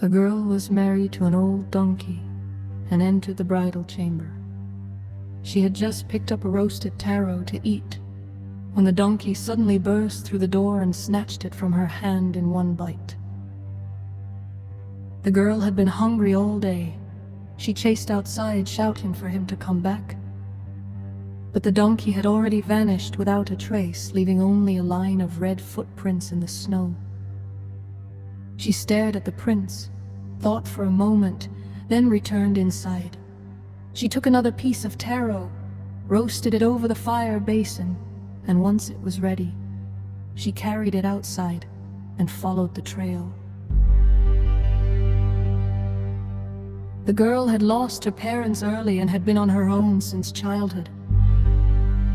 A girl was married to an old donkey and entered the bridal chamber. She had just picked up a roasted taro to eat when the donkey suddenly burst through the door and snatched it from her hand in one bite. The girl had been hungry all day. She chased outside, shouting for him to come back. But the donkey had already vanished without a trace, leaving only a line of red footprints in the snow. She stared at the prints, thought for a moment, then returned inside. She took another piece of taro, roasted it over the fire basin, and once it was ready, she carried it outside and followed the trail. The girl had lost her parents early and had been on her own since childhood.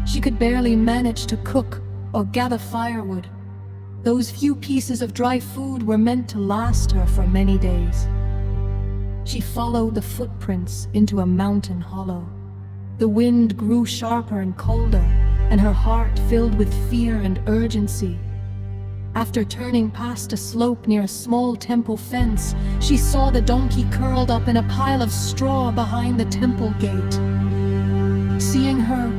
She could barely manage to cook or gather firewood. Those few pieces of dry food were meant to last her for many days. She followed the footprints into a mountain hollow. The wind grew sharper and colder, and her heart filled with fear and urgency. After turning past a slope near a small temple fence, she saw the donkey curled up in a pile of straw behind the temple gate. Seeing her,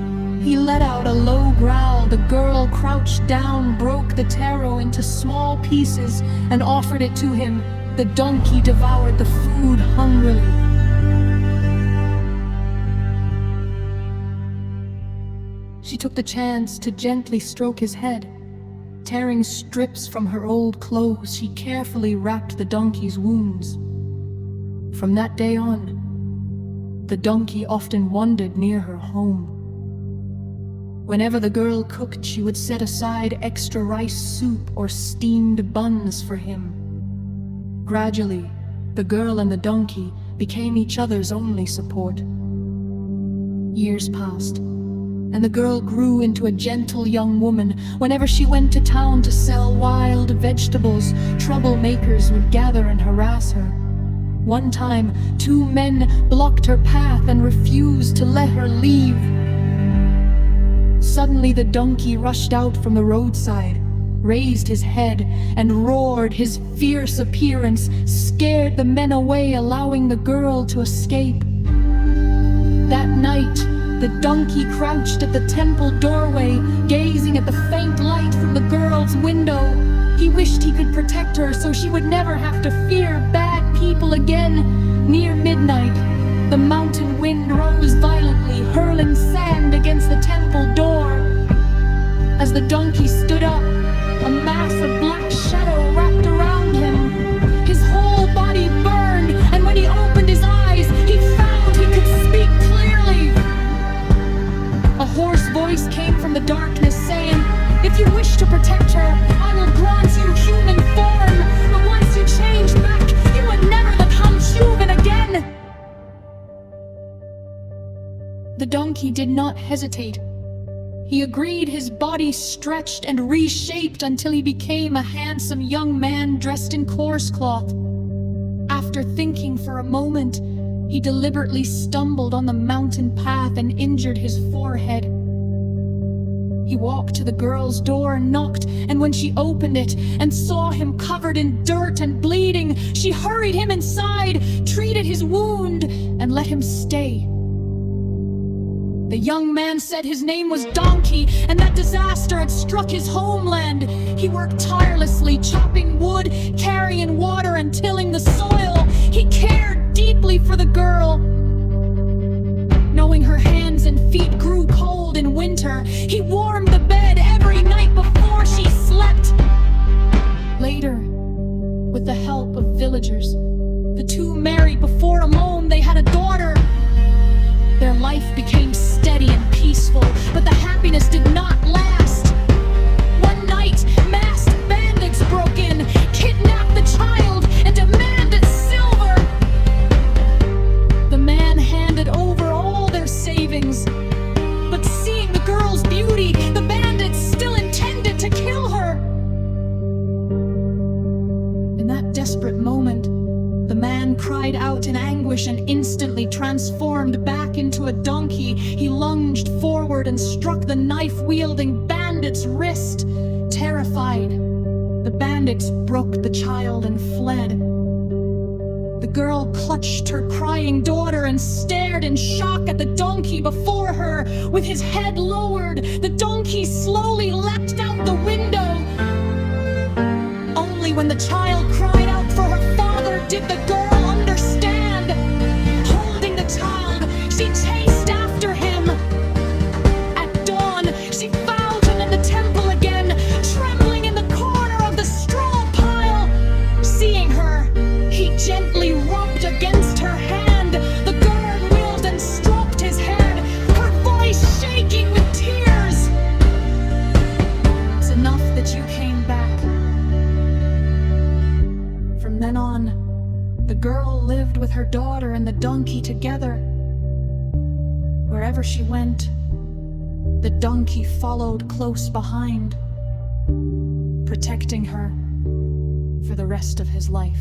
he let out a low growl. The girl crouched down, broke the taro into small pieces, and offered it to him. The donkey devoured the food hungrily. She took the chance to gently stroke his head. Tearing strips from her old clothes, she carefully wrapped the donkey's wounds. From that day on, the donkey often wandered near her home. Whenever the girl cooked, she would set aside extra rice soup or steamed buns for him. Gradually, the girl and the donkey became each other's only support. Years passed, and the girl grew into a gentle young woman. Whenever she went to town to sell wild vegetables, troublemakers would gather and harass her. One time, 2 men blocked her path and refused to let her leave. Suddenly, the donkey rushed out from the roadside, raised his head, and roared. His fierce appearance scared the men away, allowing the girl to escape. That night, the donkey crouched at the temple doorway, gazing at the faint light from the girl's window. He wished he could protect her so she would never have to fear bad people again. Near midnight, the mountain wind rose violently, hurling sand against the temple door. As the donkey stood up, a mass of black shadow wrapped around him. His whole body burned, and when he opened his eyes, he found he could speak clearly. A hoarse voice came from the darkness saying, "If you wish to protect her, I will grant you human form, but once you change back, you would never become human again." The donkey did not hesitate. He agreed. His body stretched and reshaped until he became a handsome young man dressed in coarse cloth. After thinking for a moment, he deliberately stumbled on the mountain path and injured his forehead. He walked to the girl's door and knocked, and when she opened it and saw him covered in dirt and bleeding, she hurried him inside, treated his wound, and let him stay. The young man said his name was Donkey, and that disaster had struck his homeland. He worked tirelessly, chopping wood, carrying water, and tilling the soil. He cared deeply for the girl. Knowing her hands and feet grew cold in winter, he warmed the bed every night before she slept. Later, with the help of villagers, the two married. Before long, they had a daughter. Their life became steady and peaceful, but the happiness did not last. One night, masked bandits broke in, kidnapped the child, and demanded silver. The man handed over all their savings, but seeing the girl's beauty, the bandits still intended to kill her. In that desperate moment, the man cried out in anguish and instantly transformed back into a donkey. He lunged forward and struck the knife-wielding bandit's wrist. Terrified, the bandits broke the child and fled. girl clutched her crying daughter and stared in shock at the donkey before her. With his head lowered, the donkey slowly leapt out the window. Only when the child cried out for her father did the girl understand. Holding the child, she chased after him. At dawn, she found him in the temple again, trembling in the corner of the straw pile. Seeing her, he gently rubbed against her hand. The girl wheeled and stroked his head, her voice shaking with tears. It's enough that you came back. From then on, the girl lived with her daughter and the donkey together. Wherever she went, the donkey followed close behind, protecting her for the rest of his life.